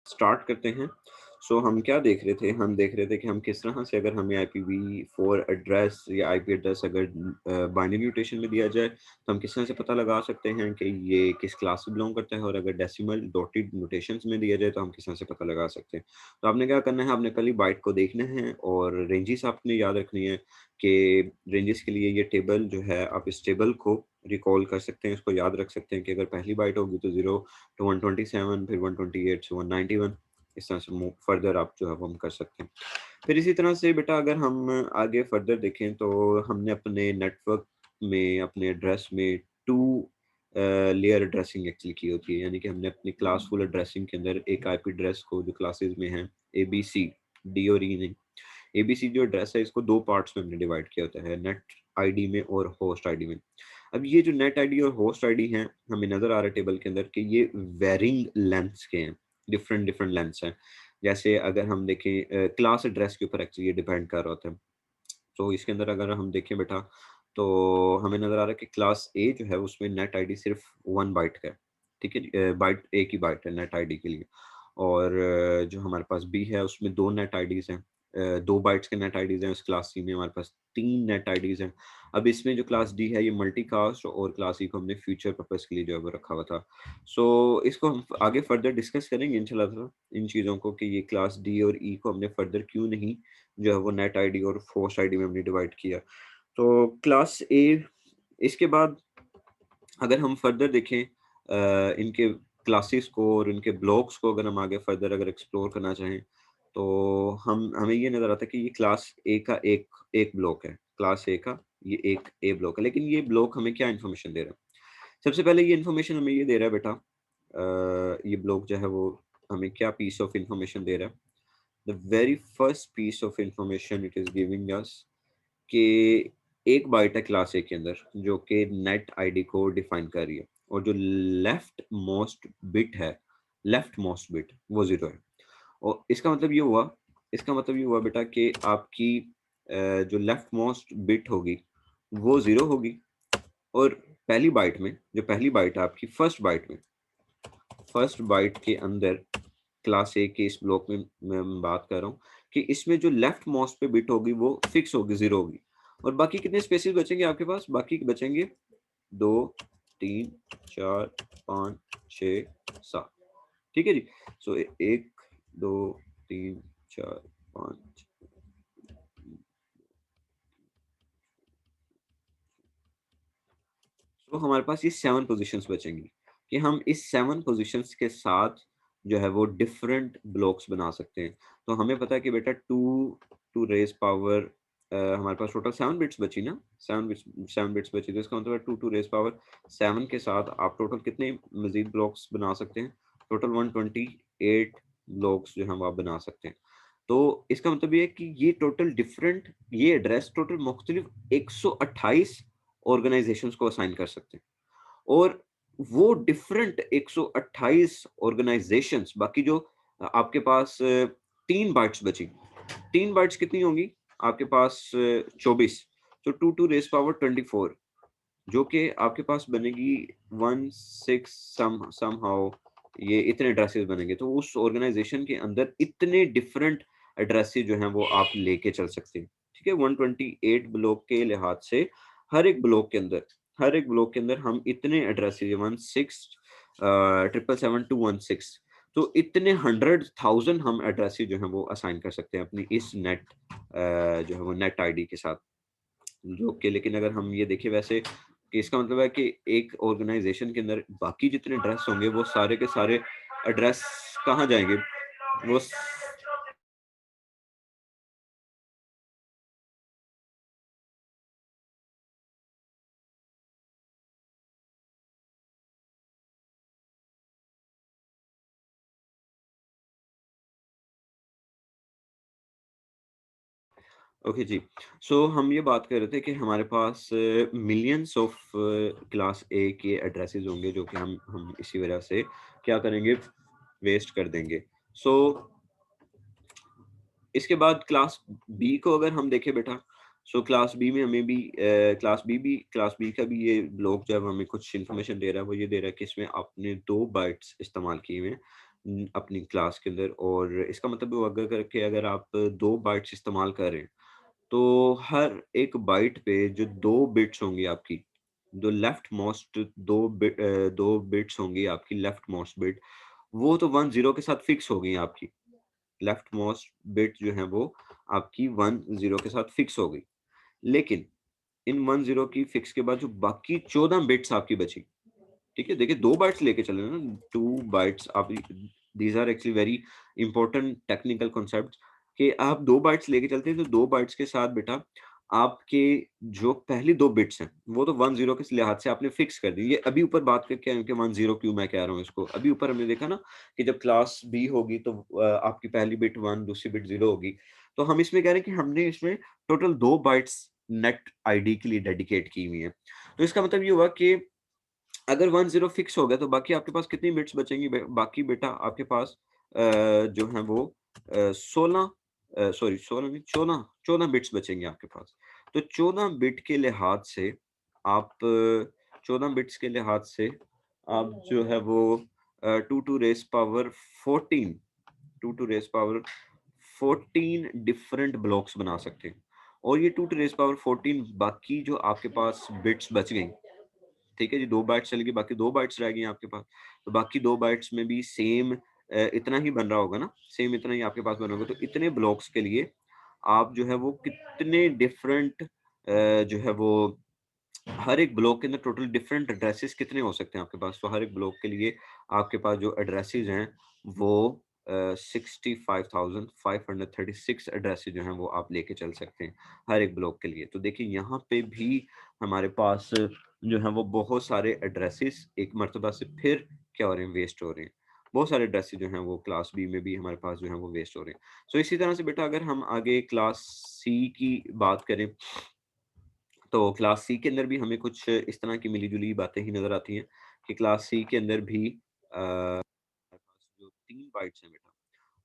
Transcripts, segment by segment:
Start करते हैं। सो हम क्या देख रहे थे? हम देख रहे थे कि हम किस तरह से, अगर हमें IPv4 एड्रेस या IP एड्रेस अगर बाइनरी नोटेशन में दिया जाए, तो हम किस तरह से पता लगा सकते हैं कि ये किस क्लास से बिलोंग करता है, और अगर डेसिमल डॉटेड नोटेशंस में दिया जाए तो हम किस तरह से पता लगा सकते हैं। तो आपने क्या करना है, आपने खाली बाइट को देखना है और रेंजेस आपने याद रखनी है कि रेंजेस के लिए ये टेबल जो है, आप इस टेबल को रिकॉल कर सकते हैं, इसको याद रख सकते हैं कि अगर पहली बाइट होगी तो 0 to 127, फिर 128 से 191, इस तरह से मूव फर्दर आप जो है वो हम कर सकते हैं। फिर इसी तरह से बेटा अगर हम आगे फर्दर देखें तो हमने अपने नेटवर्क में, अपने एड्रेस में 2 लेयर एड्रेसिंग एक्चुअली की होती है, यानी कि हमने अपनी क्लासफुल एड्रेसिंग के अंदर एक आईपी एड्रेस को जो क्लासेस में है, एबीसी, डी और ई नहीं, एबीसी जो एड्रेस है इसको दो पार्ट्स में हमने डिवाइड किया होता है, नेट आईडी में और होस्ट आईडी में। अब ये जो नेट आईडी और होस्ट आईडी हैं, हमें नजर आ रहा है टेबल के अंदर कि ये वेरिंग लेंथ्स के हैं, डिफरेंट डिफरेंट लेंथ्स हैं। जैसे अगर हम देखें क्लास एड्रेस के ऊपर एक्चुअली ये डिपेंड कर रहा होता है। तो इसके अंदर अगर हम देखें बेटा, तो हमें नज़र आ रहा है कि क्लास ए जो है उसमें नेट आईडी सिर्फ 1 बाइट का है, ठीक है जी? बाइट एक ही बाइट है नेट आईडी के लिए। और जो हमारे पास बी है उसमें 2 नेट आईडीज़ हैं, 2 बाइट्स के नेट आईडीज़ हैं। उस क्लास सी में हमारे पास 3 नेट आईडीज़ हैं। अब इसमें जो क्लास डी है ये मल्टीकास्ट, और क्लास ई को हमने फ्यूचर पर्पज़ के लिए जो है वो रखा हुआ था। सो इसको हम आगे फर्दर डिस्कस करेंगे इंशाल्लाह ताला, इन चीज़ों को, कि ये क्लास डी और ई को हमने फर्दर क्यों नहीं जो है वो नेट आईडी और होस्ट आईडी में हमने डिवाइड किया। तो क्लास ए, इसके बाद अगर हम फर्दर देखें इनके क्लासेस को और इनके ब्लॉक्स को, अगर हम आगे फर्दर अगर एक्सप्लोर करना चाहें, तो हम हमें ये नज़र आता है कि ये क्लास ए का एक एक ब्लॉक है, क्लास ए का ये एक ए ब्लॉक है। लेकिन ये ब्लॉक हमें क्या इन्फॉर्मेशन दे रहा है? सबसे पहले ये इन्फॉर्मेशन हमें ये दे रहा है बेटा, ये ब्लॉक जो है वो हमें क्या पीस ऑफ इंफॉर्मेशन दे रहा है? The very first piece of information it is giving us कि एक बाइट है क्लास ए के अंदर जो कि नेट आईडी को डिफाइन कर रही है, और जो लेफ्ट मोस्ट बिट वो 0 है। और इसका मतलब ये हुआ बेटा कि आपकी जो लेफ्ट मोस्ट बिट होगी वो 0 होगी, और पहली बाइट है आपकी, फर्स्ट बाइट के अंदर क्लास ए के इस ब्लॉक में मैं बात कर रहा हूँ कि इसमें जो लेफ्ट मोस्ट पे बिट होगी वो फिक्स होगी, 0 होगी। और बाकी कितने स्पेसेस बचेंगे आपके पास? बाकी बचेंगे 2, 3, 4, 5, 6, 7, ठीक है जी? सो 1, 2, 3, 4, 5, तो हमारे पास ये 7 पोजीशंस बचेंगी, कि हम इस 7 पोजीशंस के साथ जो है वो डिफरेंट ब्लॉक्स बना सकते हैं। तो हमें पता है कि बेटा 2 टू रेज़ पावर हमारे पास टोटल 7 बिट्स बची ना? 7 बिट्स बची, तो इसका मतलब है 2 टू रेज़ पावर 7 के साथ आप टोटल कितने मज़ीद ब्लॉक्स बना सकते हैं? टोटल 128 ब्लॉक्स जो हैं वो आप बना सकते हैं। तो इसका मतलब ये है कि ये एड्रेस टोटल मुख्तलिफ 128 ऑर्गेनाइज़ेशंस को असाइन कर सकते हैं। और वो डिफरेंट 128 ऑर्गेनाइजेशंस, बाकी जो आपके पास 3 बाइट्स बची, 3 बाइट्स कितनी होंगी आपके पास? 24, तो 2 टू रेज़ पावर 24, जो कि आपके पास बनेगी 16 समहाउ, ये इतने एड्रेसेस बनेंगे। तो उस ऑर्गेनाइजेशन के अंदर इतने डिफरेंट एड्रेसेस जो हैं वो आप लेके चल सकते हैं, ठीक है? 128 ब्लॉक के लिहाज से हर एक ब्लॉक के अंदर हम इतने एड्रेसेस 16 777 216, तो इतने 100,000 हम एड्रेसेस जो हैं वो असाइन कर सकते हैं अपनी इस जो है वो नेट आईडी के साथ। जो कि, लेकिन अगर हम ये देखें वैसे, कि इसका मतलब है कि एक ऑर्गेनाइजेशन के अंदर बाकी जितने एड्रेस होंगे वो सारे के सारे एड्रेस कहाँ जाएँगे? वो स ओके जी। सो हम ये बात कर रहे थे कि हमारे पास मिलियंस ऑफ क्लास ए के एड्रेसेस होंगे, जो कि हम इसी वजह से क्या करेंगे? वेस्ट कर देंगे। सो इसके बाद क्लास बी को अगर हम देखें बेटा, सो क्लास बी में हमें भी क्लास बी का भी ये ब्लॉक जब हमें कुछ इन्फॉर्मेशन दे रहा है, वो ये दे रहा है कि इसमें आपने 2 बाइट्स इस्तेमाल किए हुए हैं, अपनी क्लास के अंदर, और इसका मतलब वो अगर करके अगर आप 2 बाइट्स इस्तेमाल कर रहे हैं, तो हर एक बाइट पे जो 2 बिट्स होंगी आपकी, जो लेफ्ट मोस्ट 2 बिट्स होंगी आपकी लेफ्ट मोस्ट बिट, वो तो 10 के साथ फिक्स हो गई हैं आपकी। लेफ्ट मोस्ट बिट जो है वो आपकी 10 के साथ फिक्स हो गई। लेकिन इन 10 की फिक्स के बाद जो बाकी 14 बिट्स आपकी बची, ठीक है? देखिए 2 बाइट्स लेके चल रहे हैं ना, 2 बाइट्स आप, these are actually very important technical concepts कि आप 2 बाइट्स लेके चलते हैं, तो 2 बाइट्स के साथ बेटा आपके जो पहली 2 बिट्स हैं, वो तो 10 के लिहाज से आपने फिक्स कर दी। ये अभी ऊपर बात करके आए हैं कि 10 क्यों मैं कह रहा हूँ इसको। अभी ऊपर हमने देखा ना कि जब क्लास बी होगी तो आपकी पहली बिट 1, दूसरी बिट 0 होगी। तो हम इसमें कह रहे हैं कि हमने इसमें टोटल 2 बाइट्स नेट आईडी के लिए डेडिकेट की हुई हैं। तो इसका मतलब ये हुआ कि अगर 10 फिक्स हो गया तो बाकी आपके पास कितनी बिट्स बचेंगी? बाकी बेटा आपके पास जो है वो 16 सॉरी 16 नहीं 14 बिट्स बचेंगे आपके पास। तो 14 बिट के लिहाज से आप 14 बिट्स के लिहाज से आप जो है वो 2 to raise power 14 2 to raise power 14 different blocks बना सकते हैं। और ये 2 टू रेज़ पावर 14 बाकी जो आपके पास बिट्स बच गई, ठीक है जी, 2 बाइट्स चली गई, बाकी 2 बाइट्स रह गई हैं आपके पास। तो बाकी 2 बाइट्स में भी सेम इतना ही बन रहा होगा ना, सेम इतना ही आपके पास बना होगा। तो इतने ब्लॉक्स के लिए आप जो है वो कितने डिफरेंट जो है वो हर एक ब्लॉक के अंदर टोटल डिफरेंट एड्रेसेस कितने हो सकते हैं आपके पास? तो हर एक ब्लॉक के लिए आपके पास जो एड्रेसेस हैं वो 65,536 एड्रेसेस जो हैं वो आप लेके चल सकते हैं, हर एक ब्लॉक के लिए। तो देखिए यहाँ पे भी हमारे पास जो है वो बहुत सारे एड्रेसेस एक मर्तबा से फिर क्या हो रहे हैं? वेस्ट हो रहे हैं। बहुत सारे एड्रेसेस जो हैं वो क्लास बी में भी हमारे पास जो हैं वो वेस्ट हो रहे हैं। सो इसी तरह से बेटा अगर हम आगे क्लास सी की बात करें, तो क्लास सी के अंदर भी हमें कुछ इस तरह की मिली-जुली बातें ही नज़र आती हैं कि क्लास सी के अंदर भी हमारे पास जो 3 बाइट्स हैं बेटा,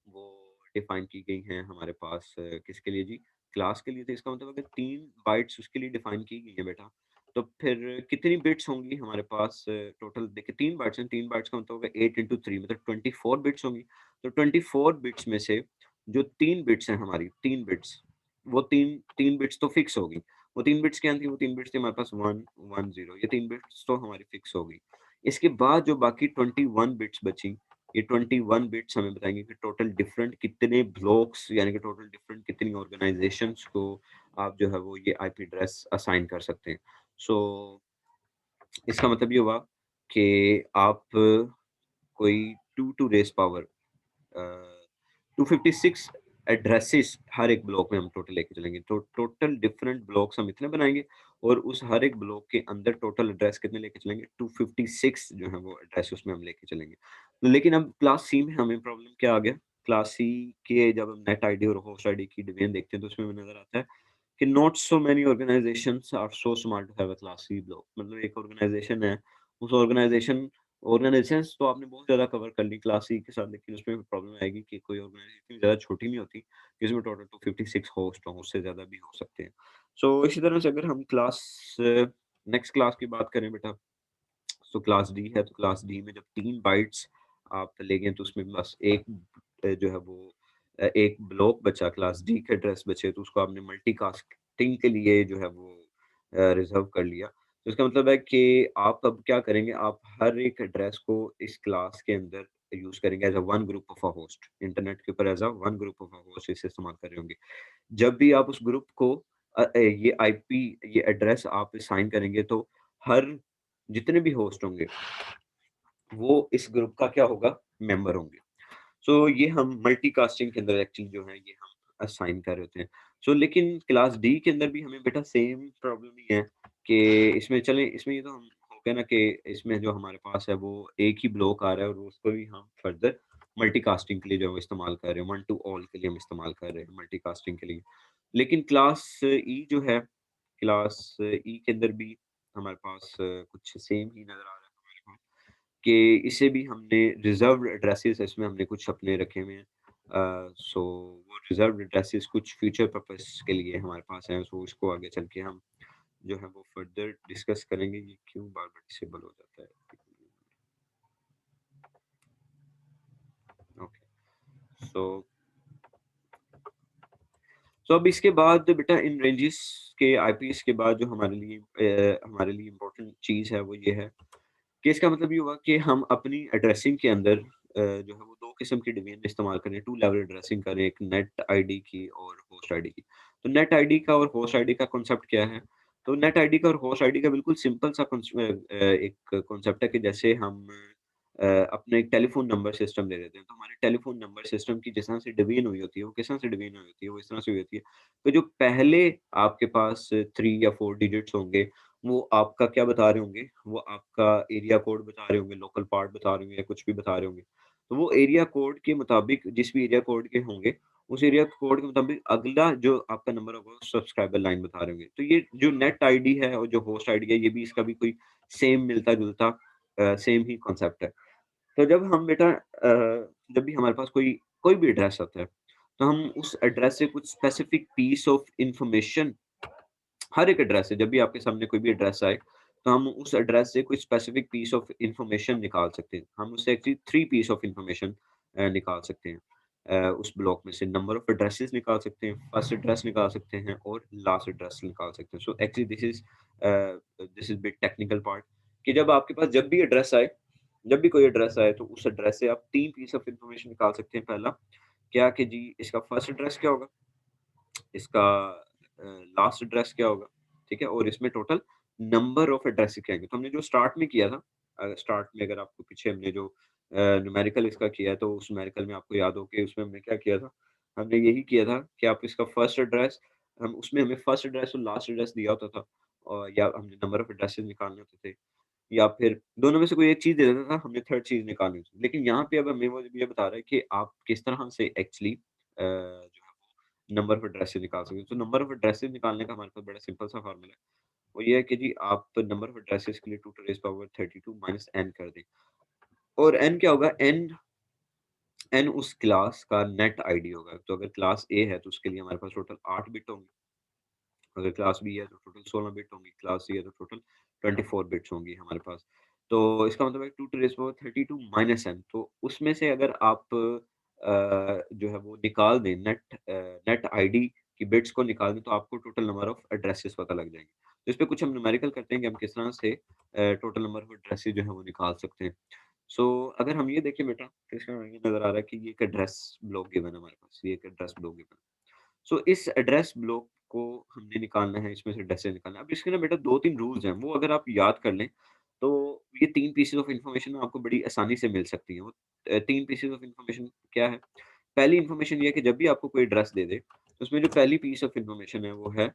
वो डिफाइन की गई हैं हमारे पास किसके लिए जी? क्लास के लिए। तो इसका मतलब अगर 3 बाइट्स उसके लिए डिफाइन की गई हैं बेटा, तो फिर कितनी बिट्स होंगी हमारे पास टोटल? देखिए 3 बाइट्स हैं, 3 बाइट्स का मतलब होगा 8 इंटू 3 मतलब 24 बिट्स होंगी। तो 24 बिट्स में से जो 3 बिट्स हैं हमारी, 3 बिट्स, वो 3 बिट्स तो फिक्स हो गई। वो 3 बिट्स क्या थी? वो 3 बिट्स थी हमारे पास 1, 1, 0, ये 3 बिट्स तो हमारी फिक्स हो गई। इसके बाद जो बाकी 21 बिट्स बची, ये 21 बिट्स हमें बताएँगे कि टोटल डिफरेंट कितने ब्लॉक्स यानी कि टोटल डिफरेंट कितनी ऑर्गनाइज़ेशंस को आप जो है वो ये आईपी एड्रेस असाइन कर सकते हैं। सो इसका मतलब ये हुआ कि आप कोई 2 टू रेज़ पावर 256 एड्रेसेस हर एक ब्लॉक में हम टोटल लेके चलेंगे। तो टोटल डिफरेंट ब्लॉक्स हम इतने बनाएँगे और उस हर एक ब्लॉक के अंदर टोटल एड्रेस कितने लेके चलेंगे? 256 जो है वो एड्रेस उसमें हम लेके चलेंगे। लेकिन अब क्लास सी में हमें प्रॉब्लम क्या आ गया? क्लास सी के जब हम नेट आईडी और होस्ट आईडी की डिवीजन देखते हैं तो उसमें हमें नज़र आता है कि not so many organisations are so smart to have a class C block. मतलब एक ऑर्गनाइजेशन है, उस ऑर्गनाइजेशंस तो आपने बहुत ज़्यादा कवर कर ली क्लास सी के साथ, लेकिन उसमें प्रॉब्लम आएगी कि कोई ऑर्गनाइजेशन इतनी ज़्यादा छोटी नहीं होती कि इसमें टोटल 256 होस्ट हों, उससे ज़्यादा भी हो सकते हैं। सो इसी तरह से अगर हम नेक्स्ट क्लास की बात करें बेटा, तो क्लास डी है, तो क्लास डी में जब 3 बाइट्स आप ले गए तो उसमें बस एक जो है वो एक ब्लॉक बचा, क्लास डी के एड्रेस बचे, तो उसको आपने मल्टीकास्टिंग के लिए जो है वो रिज़र्व कर लिया। तो इसका मतलब है कि आप अब क्या करेंगे, आप हर एक एड्रेस को इस क्लास के अंदर यूज़ करेंगे as a one group of a host. Internet के ऊपर as a one group of a host इसे इस्तेमाल कर रहे होंगे। जब भी आप उस ग्रुप को ये आईपी ये एड्रेस आप असाइन करेंगे तो हर जितने भी होस्ट होंगे, वो इस ग्रुप का क्या होगा? मेंबर होंगे। सो ये हम मल्टीकास्टिंग के अंदर एक्चुअली जो है ये हम असाइन कर रहे होते हैं। सो लेकिन क्लास डी के अंदर भी हमें बेटा सेम प्रॉब्लम ही है कि इसमें चलें इसमें ये तो हम हो गया ना कि इसमें जो हमारे पास है वो एक ही ब्लॉक आ रहा है और उसको भी हम फर्दर मल्टीकास्टिंग के लिए जो है वो इस्तेमाल कर रहे हैं, वन टू ऑल के लिए हम इस्तेमाल कर रहे हैं मल्टीकास्टिंग के लिए। लेकिन क्लास ई जो है, क्लास ई के अंदर भी हमारे पास कुछ सेम ही नज़र आ रहा है हमारे पास कि इसे भी हमने रिज़र्व्ड एड्रेसेस इसमें हमने कुछ अपने रखे हुए हैं। सो वो रिज़र्व्ड एड्रेसेस कुछ फ्यूचर पर्पस के लिए हमारे पास हैं, सो इसको आगे चल के हम जो है वो फर्दर डिस्कस करेंगे। ये क्यों बार-बार डिसेबल हो जाता है? सो अब इसके बाद बेटा इन रेंजेस के आईपीस के बाद जो हमारे लिए इम्पोर्टेंट चीज़ है वो ये है कि इसका मतलब ये हुआ कि हम अपनी एड्रेसिंग के अंदर जो है वो 2 किस्म की डोमेन इस्तेमाल करें, 2 लेवल एड्रेसिंग करें, एक नेट आईडी की और होस्ट आईडी की। तो नेट आईडी का और होस्ट आईडी का कॉन्सेप्ट क्या है? तो नेट आईडी का और होस्ट आईडी का बिल्कुल सिंपल सा एक कॉन्सेप्ट है कि जैसे हम अपना एक टेलीफ़ोन नंबर सिस्टम ले लेते हैं, तो हमारे टेलीफ़ोन नंबर सिस्टम की जिस तरह से डिवीज़न हुई होती है, वो किस तरह से डिवीज़न हुई होती है, वो इस तरह से हुई होती है। तो जो पहले आपके पास 3 या 4 डिजिट्स होंगे, वो आपका क्या बता रहे होंगे, वो आपका एरिया कोड बता रहे होंगे, लोकल पार्ट बता रहे होंगे या कुछ भी बता रहे होंगे। तो वो एरिया कोड के मुताबिक जिस भी एरिया कोड के होंगे, उस एरिया कोड के मुताबिक अगला जो आपका नंबर होगा, वो सब्सक्राइबर लाइन बता रहे होंगे। तो ये जो नेट आईडी है और जो होस्ट आईडी है, ये भी इसका भी कोई सेम मिलता-जुलता सेम ही कॉन्सेप्ट है। तो जब भी हमारे पास कोई कोई भी एड्रेस आता है, तो हम उस एड्रेस से कुछ स्पेसिफिक पीस ऑफ इन्फॉर्मेशन हर एक एड्रेस से जब भी आपके सामने कोई भी एड्रेस आए, तो हम उस एड्रेस से कोई स्पेसिफिक पीस ऑफ इन्फॉर्मेशन निकाल सकते हैं। हम उससे एक्चुअली 3 पीस ऑफ इन्फॉर्मेशन निकाल सकते हैं। उस ब्लॉक में से नंबर ऑफ एड्रेसेस निकाल सकते हैं, फर्स्ट एड्रेस निकाल सकते हैं और लास्ट एड्रेस निकाल सकते हैं। So actually this is bit technical part कि जब भी एड्रेस आए, जब भी कोई एड्रेस आए, तो उस एड्रेस से आप 3 पीस ऑफ इन्फॉर्मेशन निकाल सकते हैं। पहला, क्या कि जी इसका फर्स्ट एड्रेस क्या होगा? इसका लास्ट एड्रेस क्या होगा, ठीक है? और इसमें टोटल नंबर ऑफ एड्रेसेस क्या आएँगे। तो हमने जो स्टार्ट में किया था स्टार्ट में अगर आपको पीछे हमने जो न्यूमेरिकल इसका किया है, तो उस न्यूमेरिकल में आपको याद हो कि उसमें हमने क्या किया था? हमने यही किया था कि आप इसका फर्स्ट एड्रेस हम उसमें हमें फर्स्ट एड्रेस और लास्ट एड्रेस दिया होता था और या हमने नंबर ऑफ एड्रेसेस निकालने होते थे या फिर दोनों में से कोई एक चीज़ दे देता था, हमने थर्ड चीज़ निकालनी थी। लेकिन यहाँ पे अब हमें वो ये बता रहा है कि आप किस तरह से एक्चुअली जो है नंबर ऑफ एड्रेसेस निकाल सकते हो। तो नंबर ऑफ एड्रेसेस निकालने का हमारे पास बड़ा सिंपल सा फ़ॉर्मूला है। वो ये है कि जी आप नंबर ऑफ एड्रेसेस के लिए 2 to raise power 32 minus n कर दें। और n क्या होगा? n उस क्लास का नेट आईडी होगा। तो अगर क्लास A है तो उसके लिए हमारे पास टोटल 8 बिट होंगे। अगर क्लास बी है तो टोटल 16 बिट होंगी, क्लास सी है तो टोटल 24 बिट्स होंगी हमारे पास। तो इसका मतलब है 2 to raise power 32 minus n तो उसमें से अगर आप जो है वो निकाल दें नेट आईडी की बिट्स को निकाल दें तो आपको टोटल नंबर ऑफ एड्रेसेस पता लग जाएँगे। तो इस पे कुछ हम न्यूमेरिकल करते हैं कि हम किस तरह से टोटल नंबर ऑफ एड्रेसेस जो है वो निकाल सकते हैं। सो अगर हम ये देखें बेटा तो इसमें हमें ये नज़र आ रहा है कि ये एक एड्रेस ब्लॉक गिवन है हमारे पास, ये एक एड्रेस ब्लॉक गिवन है। सो इस एड्रेस ब्लॉक को हमने निकालना है, इसमें से एड्रेसेस निकालना है। अब इसके ना बेटा 2-3 रूल्स हैं, वो अगर आप याद कर लें, तो ये 3 पीसेस ऑफ इन्फॉर्मेशन आपको बड़ी आसानी से मिल सकती हैं। वो 3 पीसेस ऑफ इन्फॉर्मेशन क्या है? पहली इन्फॉर्मेशन ये है कि जब भी आपको कोई एड्रेस दे दे, तो उसमें जो पहली पीस ऑफ इन्फॉर्मेशन है, वो है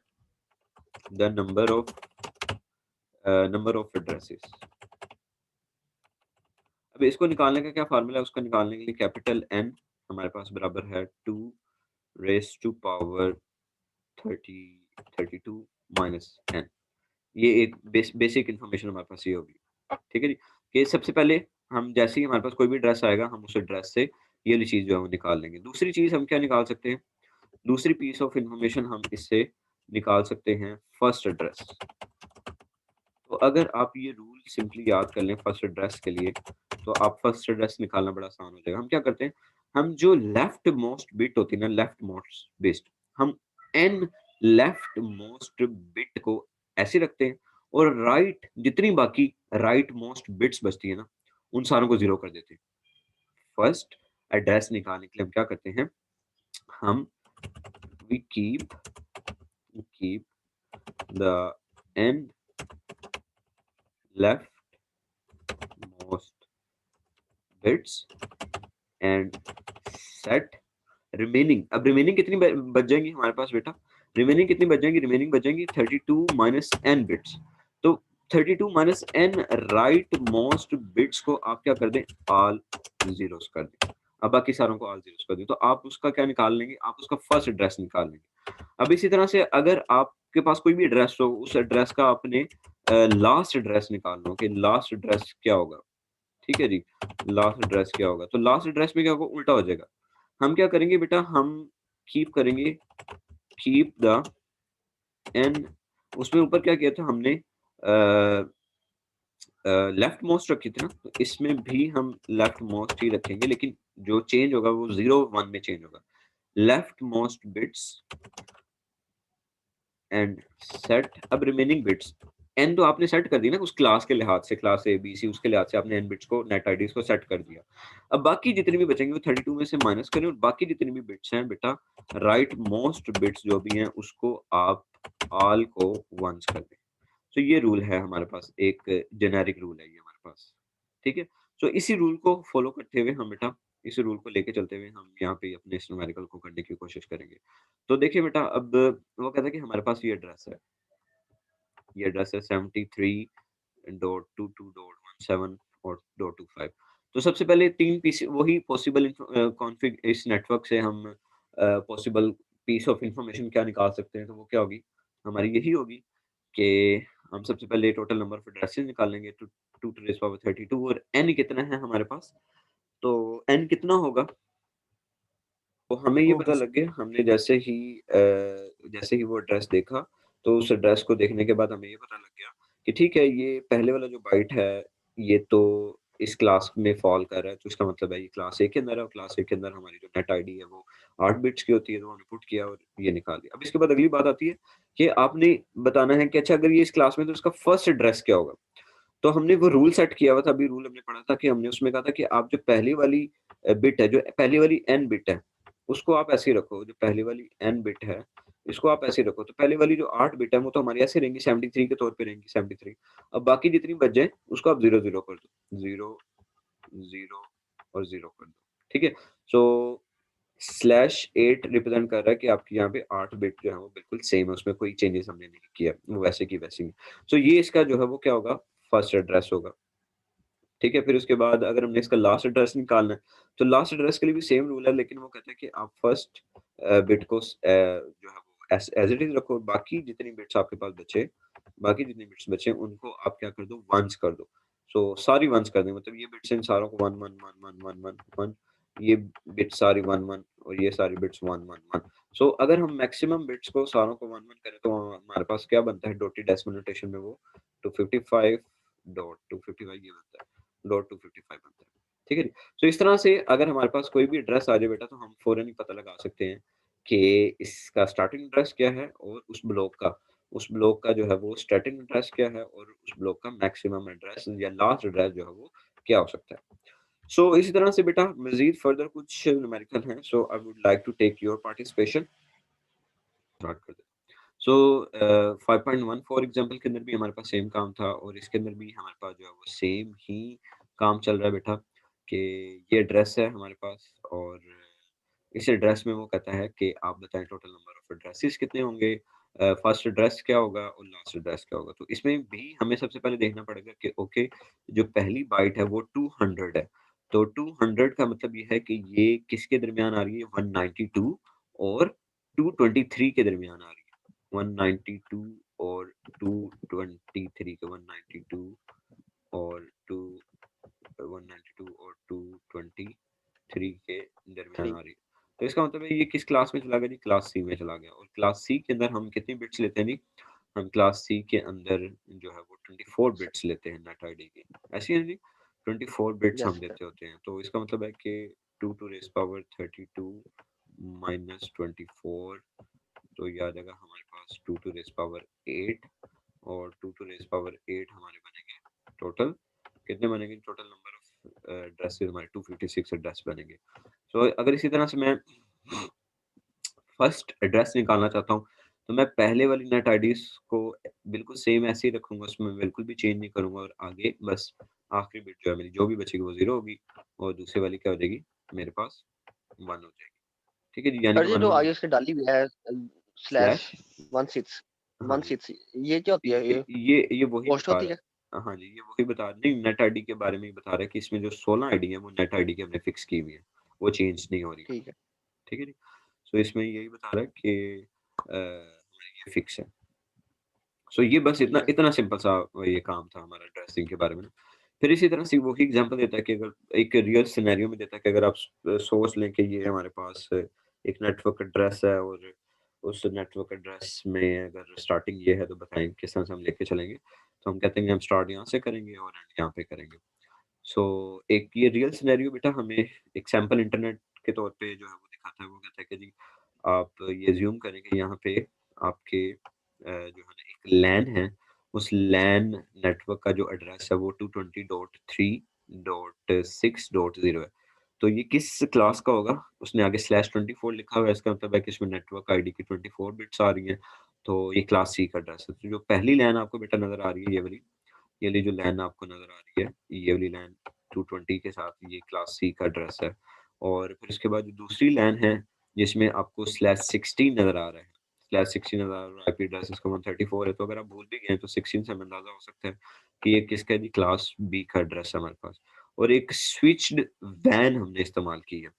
द नंबर ऑफ एड्रेसेस। अब इसको निकालने का क्या फ़ॉर्मूला है? उसको निकालने के लिए कैपिटल N हमारे पास बराबर है 2 raise to power 30 32 minus n ये एक बेसिक इन्फॉर्मेशन हमारे पास ये होगी। ठीक है जी? कि सबसे पहले हम जैसे ही हमारे पास कोई भी एड्रेस आएगा, हम उस एड्रेस से ये वाली चीज़ जो है वो निकाल लेंगे। दूसरी चीज़ हम क्या निकाल सकते हैं? दूसरी पीस ऑफ इन्फॉर्मेशन हम इससे निकाल सकते हैं फर्स्ट एड्रेस। तो अगर आप ये रूल सिंपली याद कर लें फर्स्ट एड्रेस के लिए, तो आप फर्स्ट एड्रेस निकालना बड़ा आसान हो जाएगा। हम क्या करते हैं, हम जो लेफ्ट मोस्ट बिट होती है ना, लेफ्ट मोस्ट बिट, हम n लेफ्ट मोस्ट बिट को ऐसे रखते हैं और राइट जितनी बाकी राइट मोस्ट बिट्स बचती है ना, उन सारों को 0 कर देते हैं। फर्स्ट एड्रेस निकालने के लिए हम क्या करते हैं, हम we keep the n left most bits and set remaining. अब रिमेनिंग कितनी बच जाएंगी हमारे पास बेटा? रिमेनिंग कितनी बच जाएंगी? रिमेनिंग बच जाएंगी 32 माइनस n बिट्स। तो 32 minus n right most bits को आप क्या कर दें? ऑल ज़ीरोज़ कर दें। अब बाकी सारों को ऑल ज़ीरोज़ कर दें। तो आप उसका क्या निकाल लेंगे? आप उसका फर्स्ट एड्रेस निकाल लेंगे। अब इसी तरह से अगर आपके पास कोई भी एड्रेस हो, उस एड्रेस का आपने लास्ट एड्रेस निकालना हो कि लास्ट एड्रेस क्या होगा? ठीक है जी, लास्ट एड्रेस क्या होगा? तो लास्ट एड्रेस में क्या होगा? उल्टा हो जाएगा। हम क्या करेंगे बेटा, हम कीप करेंगे, कीप द एन उसमें ऊपर क्या किया था हमने लेफ्ट मोस्ट रखी थी ना, तो इसमें भी हम लेफ्ट मोस्ट ही रखेंगे लेकिन जो चेंज होगा वो 0 1 में चेंज होगा। Left most bits and set अब रिमेनिंग बिट्स एन तो आपने सेट कर दी ना उस क्लास के लिहाज से, क्लास ए बी सी उसके लिहाज से आपने एन बिट्स को, नेट आईडीज को सेट कर दिया। अब बाकी जितने भी बचेंगे वो 32 में से माइनस करें और बाकी जितनी भी बिट्स हैं बेटा, राइट मोस्ट बिट्स जो भी हैं उसको आप ऑल को वंस कर दें। तो ये रूल है हमारे पास, एक जेनेरिक रूल है ये हमारे पास, ठीक है। तो इसी रूल को फॉलो करते हुए हम बेटा, इस रूल को लेके चलते हुए हम यहाँ पे अपने इस न्यूमेरिकल को करने की कोशिश करेंगे। तो देखिए बेटा, अब वो कहता है कि हमारे पास ये एड्रेस है, ये एड्रेस है 73.22.17 और .25। तो सबसे पहले 3 पीस वही पॉसिबल कॉन्फ़िग इस नेटवर्क से हम पॉसिबल पीस ऑफ इंफॉर्मेशन क्या निकाल सकते हैं, तो वो क्या होगी? हमारी यही होगी कि हम सबसे पहले टोटल नंबर ऑफ एड्रेसेस निकाल लेंगे, 2 टू रेज़ पावर 32 और n कितना है हमारे पास? तो n कितना होगा? तो हमें ये पता ओके लग गया, हमने जैसे ही वो एड्रेस देखा, तो उस एड्रेस को देखने के बाद हमें ये पता लग गया कि ठीक है, ये पहले वाला जो बाइट है, ये तो इस क्लास में फ़ॉल कर रहा है, तो इसका मतलब है ये क्लास A के अंदर है और क्लास A के अंदर हमारी जो नेट आईडी है वो 8 बिट्स की होती है, तो हमने पुट किया और ये निकाल दिया। अब इसके बाद अगली बात आती है कि आपने बताना है कि अच्छा अगर ये इस क्लास में है, तो इसका फर्स्ट एड्रेस क्या होगा? तो हमने वो रूल सेट किया हुआ था, अभी रूल हमने पढ़ा था कि हमने उसमें कहा था कि आप जो पहली वाली बिट है, जो पहली वाली n बिट है, उसको आप ऐसे ही रखो, जो पहली वाली n बिट है, इसको आप ऐसे ही रखो। तो पहले वाली जो 8 बिट है, वो तो हमारी ऐसे रहेंगी 73 के तौर पे रहेंगी 73। अब बाकी जितनी बच जाएँ, उसको आप 0-0 कर दो। 0, 0 और 0 कर दो। ठीक है? सो /8 रिप्रेज़ेंट कर रहा है कि आपकी यहाँ पे 8 बिट जो है वो बिल्कुल सेम है, उसमें कोई चेंजेज़ हमने नहीं किया, वो वैसे की वैसे ही। सो ये इसका जो है वो क्या होगा? फर्स्ट एड्रेस होगा। ठीक है? फिर उसके बाद अगर हमने इसका लास्ट एड्रेस निकालना है, तो लास्ट एड्रेस के लिए भी सेम रूल है, लेकिन वो कहता है कि आप फर्स्ट बिट को जो है वो एज़ इट इज़ रखो, बाकी जितनी बिट्स आपके पास बचे, बाकी जितनी बिट्स बचे उनको आप क्या कर दो, वन्स कर दो। सो सारी वन्स कर दें, मतलब ये बिट्स इन सारों को 1 1 1 1 1 1 1, ये बिट्स सारी 1 1 और ये सारी बिट्स 1 1 1। सो अगर हम मैक्सिमम बिट्स को सारों को 1 1 करें, तो हमारे पास क्या बनता है डॉटेड डेसिमल नोटेशन में, वो 255.255 ये बनता है। $255 बनता है। ठीक है जी? तो इस तरह से अगर हमारे पास कोई भी एड्रेस आ जाए बेटा, तो हम फ़ौरन ही पता लगा सकते हैं कि इसका स्टार्टिंग एड्रेस क्या है और उस ब्लॉक का जो है वो स्टार्टिंग एड्रेस क्या है और उस ब्लॉक का मैक्सिमम एड्रेस या लास्ट एड्रेस जो है वो क्या हो सकता है। सो इसी तरह से बेटा मज़ीद फर्दर कुछ न्यूमेरिकल हैं, so I would like to take your participation. Start कर दें। सो 5.1 फॉर एग्ज़ाम्पल के अंदर भी हमारे पास सेम काम था और इसके अंदर भी हमारे पास जो है वो सेम ही काम चल रहा है बेटा, कि ये एड्रेस है हमारे पास और इस एड्रेस में वो कहता है कि आप बताएँ टोटल नंबर ऑफ एड्रेसेस कितने होंगे, फर्स्ट एड्रेस क्या होगा और लास्ट एड्रेस क्या होगा। तो इसमें भी हमें सबसे पहले देखना पड़ेगा कि ओके, जो पहली बाइट है वो 200 है। तो 200 का मतलब ये है कि ये किसके दरमियान आ रही है, 192 और 223 के दरमियान आ रही है। 192 और 223 के 192 और 192 और 223 के दरमियान थ्री आ रही है। तो इसका मतलब है ये किस क्लास में चला गया जी? क्लास सी में चला गया और क्लास सी के अंदर हम कितनी बिट्स लेते हैं जी? हम क्लास सी के अंदर जो है वो 24 बिट्स लेते हैं नेट आईडी की। ऐसी है जी? 24 बिट्स हम यस लेते होते हैं। तो इसका मतलब है कि 2 टू रेज़ पावर 32 माइनस 24, तो ये आ जाएगा हमारे पास 2 टू रेज़ पावर 8 और 2 टू रेज़ पावर 8 हमारे बनेंगे टोटल, कितने बनेंगे टोटल नंबर ऑफ एड्रेसेस हमारे 256 एड्रेस बनेंगे। सो अगर इसी तरह से मैं फर्स्ट एड्रेस निकालना चाहता हूँ, तो मैं पहले वाली नेट आईडीज़ को बिल्कुल सेम ऐसे ही रखूँगा, उसमें बिल्कुल भी चेंज नहीं करूँगा और आगे बस आखिरी बिट जो है मेरी जो भी बचेगी वो 0 होगी और दूसरी वाली क्या हो जाएगी मेरे पास 1 हो जाएगी। ठीक है जी? यानी सर कि जी, 1 जो 1 आगे उसके डाली हुई है स्लैश स्लैश 16 हाँ जी। 16, ये क्या होती है? ये ये वही पोस्ट बता होती रहा है? है। हाँ जी, ये वही बता नहीं, नेट आईडी के बारे में ही बता रहा है कि इसमें जो 16 आईडी है वो नेट आईडी की हमने फिक्स की हुई है, वो चेंज नहीं हो रही। ठीक है। ठीक है जी? सो इसमें यही बता रहा है कि हमारी ये फिक्स है। सो ये बस ठीक इतना है। इतना सिंपल सा ये काम था हमारा ड्रेसिंग के बारे में। फिर इसी तरह से वही एग्ज़ाम्पल देता है कि अगर एक रियल सिनेरियो में देता है कि अगर आप सोच लें कि ये हमारे पास एक नेटवर्क एड्रेस है और उस नेटवर्क एड्रेस में अगर स्टार्टिंग ये है तो बताएँ किस तरह से हम लेके चलेंगे? तो हम कहते हैं कि हम स्टार्ट यहाँ से करेंगे और एंड यहाँ पे करेंगे। सो एक ये रियल सिनेरियो बेटा हमें एक सैंपल इंटरनेट के तौर पे जो है वो दिखाता है। वो कहता है कि जी आप ये अज़्यूम करें कि यहाँ पे आपके जो है ना एक लैन है, उस लैन नेटवर्क का जो एड्रेस है वो 220.3.6.0 है। तो ये किस क्लास का होगा? उसने आगे /24 लिखा हुआ है, इसका मतलब है कि इसमें नेटवर्क आईडी की 24 बिट्स आ रही हैं, तो ये क्लास सी का एड्रेस है। तो जो पहली लैन आपको बेटा नज़र आ रही है ये वाली जो लैन आपको नज़र आ रही है, ये वाली लैन 220 के साथ ये क्लास सी का एड्रेस है। और फिर उसके बाद जो दूसरी लैन है, जिसमें आपको /16 नज़र आ रहा है, /16 नज़र आ रहा है, आईपी एड्रेस इसका 134 है, तो अगर आप भूल भी गए हैं, तो 16 से हमें अंदाज़ा हो सकता है कि ये किसका है जी, क्लास बी का एड्रेस है हमारे पास। और एक स्विच्ड वैन हमने इस्तेमाल की है,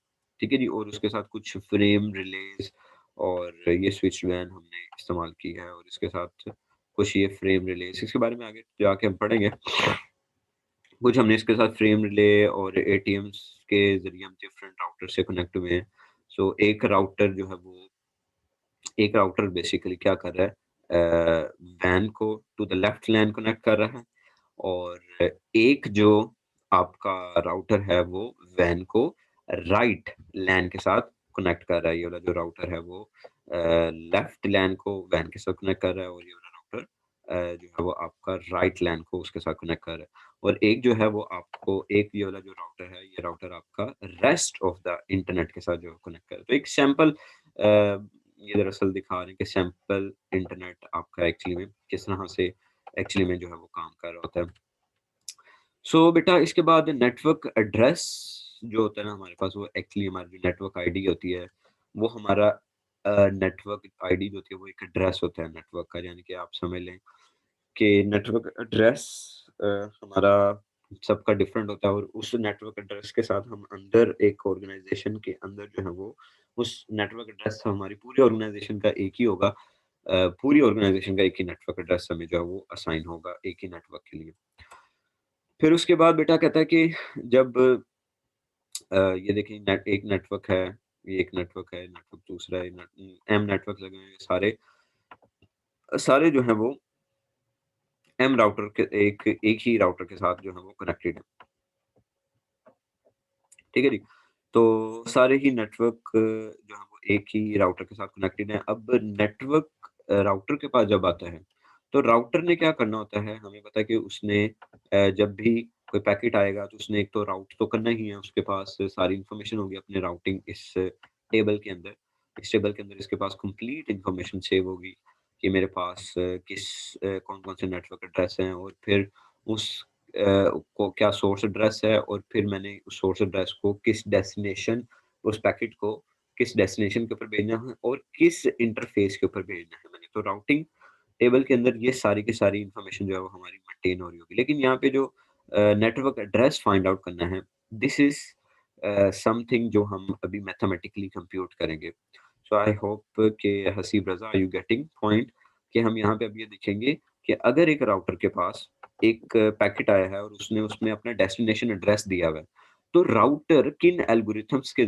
ठीक है जी? और उसके साथ कुछ फ्रेम रिलेज़ और ये स्विच्ड वैन हमने इस्तेमाल की है और इसके साथ कुछ ये फ्रेम रिलेज़, इसके बारे में आगे जाके हम पढ़ेंगे। कुछ हमने इसके साथ फ्रेम रिले और एटीएम्स के ज़रिए हम डिफरेंट राउटर से कनेक्ट हुए हैं। सो एक राउटर बेसिकली क्या कर रहा है, वैन को to the left LAN connect कर रहा है और एक जो आपका राउटर है वो वैन को राइट लैन के साथ कनेक्ट कर रहा है। ये वाला जो राउटर है वो लेफ्ट लैन को वैन के साथ कनेक्ट कर रहा है और ये वाला राउटर जो है वो आपका राइट लैन को उसके साथ कनेक्ट कर रहा है। और एक जो है वो आपको एक ये वाला जो राउटर है, ये राउटर आपका रेस्ट ऑफ द इंटरनेट के साथ जो कनेक्ट कर रहा है। तो एक सैंपल ये दरअसल दिखा रहे हैं कि सैंपल इंटरनेट आपका एक्चुअली में किस तरह से एक्चुअली में जो है वो काम कर रहा होता है। सो बेटा इसके बाद नेटवर्क एड्रेस जो होता है ना हमारे पास, वो एक्चुअली हमारी जो नेटवर्क आईडी होती है, वो हमारा नेटवर्क आईडी जो होती है वो एक एड्रेस होता है नेटवर्क का। यानी कि आप समझ लें कि नेटवर्क एड्रेस अ, हमारा सबका डिफरेंट होता है और उस नेटवर्क एड्रेस के साथ हम अंदर एक ऑर्गेनाइज़ेशन के अंदर जो है वो उस नेटवर्क एड्रेस हमारी पूरी ऑर्गेनाइज़ेशन का एक ही होगा। पूरी ऑर्गेनाइज़ेशन का एक ही नेटवर्क एड्रेस हमें जो है वो असाइन होगा एक ही नेटवर्क के लिए। फिर उसके बाद बेटा कहता है कि जब ये देखिए एक नेटवर्क है, ये एक नेटवर्क है, नेटवर्क दूसरा है, एम नेटवर्क लगे हुए हैं सारे सारे जो हैं वो एम राउटर के एक ही राउटर के साथ जो है वो कनेक्टेड है। ठीक है जी? तो सारे ही नेटवर्क जो है वो एक ही राउटर के साथ कनेक्टेड हैं। अब नेटवर्क राउटर के पास जब आता है, तो राउटर ने क्या करना होता है, हमें पता है कि उसने जब भी कोई पैकेट आएगा तो उसने एक तो राउट तो करना ही है, उसके पास सारी इन्फॉर्मेशन होगी अपनी राउटिंग इस टेबल के अंदर। इस टेबल के अंदर इसके पास कंप्लीट इन्फॉर्मेशन सेव होगी कि मेरे पास कौन-कौन से नेटवर्क एड्रेस हैं और फिर उस को क्या सोर्स एड्रेस है और फिर मैंने उस सोर्स एड्रेस को किस डेस्टिनेशन उस पैकेट को किस डेस्टिनेशन के ऊपर भेजना है और किस इंटरफ़ेस के ऊपर भेजना है मैंने। तो राउटिंग टेबल के अंदर ये सारी की सारी इन्फॉर्मेशन जो है वो हमारी मेंटेन हो रही होगी। लेकिन यहाँ पे जो नेटवर्क एड्रेस फाइंड आउट करना है, दिस इज़ समथिंग जो हम अभी मैथमेटिकली कंप्यूट करेंगे। सो आई होप कि हसीब रज़ा, आर यू गेटिंग पॉइंट? कि हम यहाँ पे अब ये देखेंगे कि अगर एक राउटर के पास एक पैकेट आया है और उसने उसमें अपना डेस्टिनेशन एड्रेस दिया हुआ है, तो राउटर किन एल्गोरिथम्स के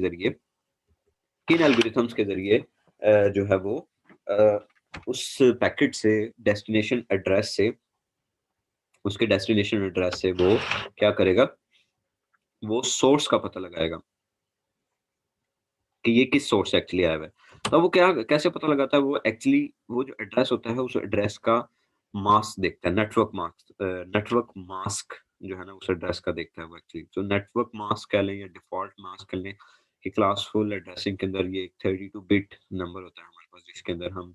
ज़रिए जो है वो अ, उस पैकेट से डेस्टिनेशन एड्रेस से उसके डेस्टिनेशन एड्रेस से वो क्या करेगा, वो सोर्स का पता लगाएगा कि ये किस सोर्स से एक्चुअली आया हुआ है। तो वो क्या कैसे पता लगाता है, वो एक्चुअली वो जो एड्रेस होता है उस एड्रेस का मास्क देखता है, नेटवर्क मास्क जो है ना उस एड्रेस का देखता है वो एक्चुअली। तो नेटवर्क मास्क कह लें या डिफ़ॉल्ट मास्क कह लें कि क्लासफुल एड्रेसिंग के अंदर ये एक 32 बिट नंबर होता है हमारे पास, जिसके अंदर हम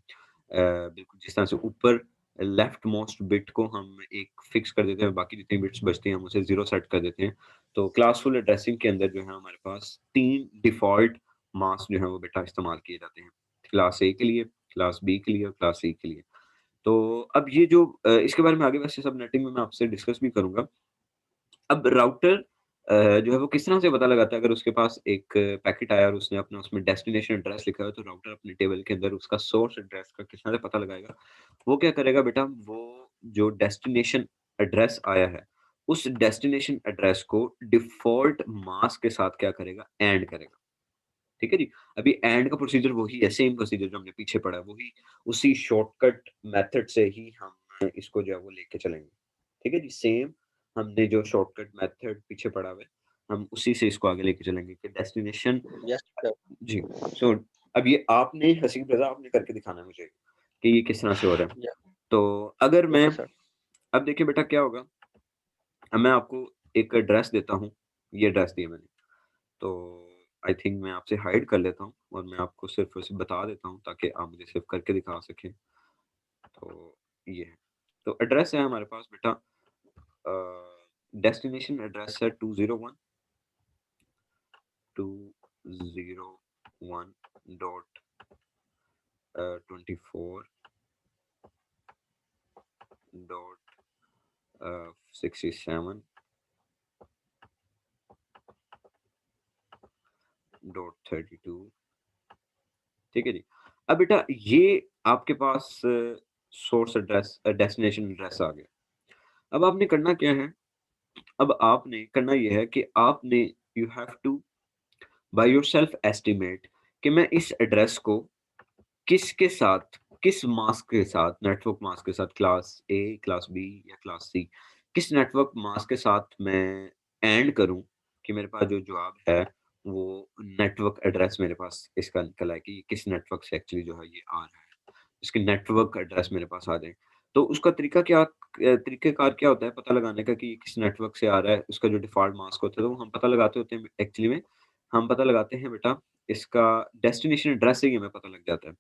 बिल्कुल जिस तरह से ऊपर लेफ्ट मोस्ट बिट को हम एक फिक्स कर देते हैं, बाकी जितनी बिट्स बचती हैं हम उसे 0 सेट कर देते हैं। तो क्लासफुल एड्रेसिंग के अंदर जो है हमारे पास 3 डिफ़ॉल्ट मास्क जो है वो बेटा इस्तेमाल किए जाते हैं। क्लास ए के लिए, क्लास बी के लिए और क्लास सी के लिए। तो अब ये जो इसके बारे में आगे वैसे सब नेटिंग में मैं आपसे डिस्कस भी करूँगा। अब राउटर जो है वो किस तरह से पता लगाता है, अगर उसके पास एक पैकेट आया और उसने अपना उसमें डेस्टिनेशन एड्रेस लिखा है, तो राउटर अपने टेबल के अंदर उसका सोर्स एड्रेस का किस तरह से पता लगाएगा? वो क्या करेगा बेटा, वो जो डेस्टिनेशन एड्रेस आया है, उस डेस्टिनेशन एड्रेस को डिफ़ॉल्ट मास्क के साथ क्या करेगा? एंड करेगा। ठीक है जी? अभी एंड का प्रोसीजर वही है, सेम प्रोसीजर जो हमने पीछे पढ़ा है, वही उसी शॉर्टकट मेथड से ही हम इसको जो है वो लेके चलेंगे। ठीक है जी? सेम हमने जो शॉर्टकट मेथड पीछे पढ़ा हुआ है, हम उसी से इसको आगे लेके चलेंगे कि डेस्टिनेशन यस सर। जी, सो अब ये आपने हसीब रज़ा आपने करके दिखाना है मुझे कि ये किस तरह से हो रहा है। या तो अगर मैं ओके सर। अब देखिए बेटा क्या होगा, अब मैं आपको एक एड्रेस देता हूँ, ये एड्रेस दिया मैंने, तो आई थिंक मैं आपसे हाइड कर लेता हूँ और मैं आपको सिर्फ़ उसे बता देता हूँ ताकि आप मुझे सिर्फ़ करके दिखा सकें। तो ये है, तो एड्रेस है हमारे पास बेटा डेस्टिनेशन एड्रेस है 201 201 डॉट 24 डॉट 67 डॉट 32 ठीक है जी। अब बेटा ये आपके पास सोर्स एड्रेस डेस्टिनेशन एड्रेस आ गया। अब आपने करना क्या है? अब आपने करना ये है कि आपने you have to by yourself estimate कि मैं इस एड्रेस को किसके साथ, किस मास्क के साथ, नेटवर्क मास्क के साथ क्लास ए, क्लास बी या क्लास सी, किस नेटवर्क मास्क के साथ मैं एंड करूँ कि मेरे पास जो जवाब है, वो नेटवर्क एड्रेस मेरे पास इसका निकल आए कि ये किस नेटवर्क से एक्चुअली जो है ये आ रहा है। इसके नेटवर्क एड्रेस मेरे पास आ जाए। तो उसका तरीका क्या तरीक़ेकार क्या होता है पता लगाने का कि ये किस नेटवर्क से आ रहा है, उसका जो डिफ़ॉल्ट मास्क होता है, तो वो हम पता लगाते होते हैं एक्चुअली में, हम पता लगाते हैं बेटा इसका डेस्टिनेशन एड्रेस से ही हमें पता लग जाता है।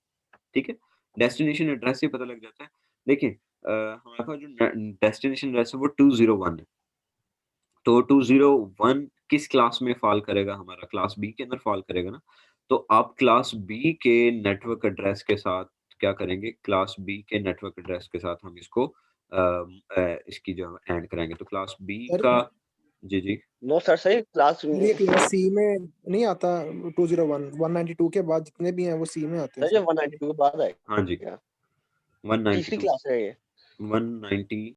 ठीक है? डेस्टिनेशन एड्रेस से पता लग जाता है। देखिए हमारे पास जो डेस्टिनेशन एड्रेस है वो 201 है। तो 201 किस क्लास में फ़ॉल करेगा हमारा क्लास बी के अंदर फ़ॉल करेगा ना। तो आप क्लास बी के नेटवर्क एड्रेस के साथ क्या करेंगे, क्लास बी के नेटवर्क एड्रेस के साथ हम इसको इसकी जो है एंड कराएँगे। तो क्लास बी सर का जी, जी। नो सर सही क्लास सर ये क्लास सी में नहीं आता 201 192 के बाद जितने भी हैं वो सी में आते हैं सर ये सर। 192 के बाद हाँ जी, आएगा। तीसरी 192 क्लास है ये। 190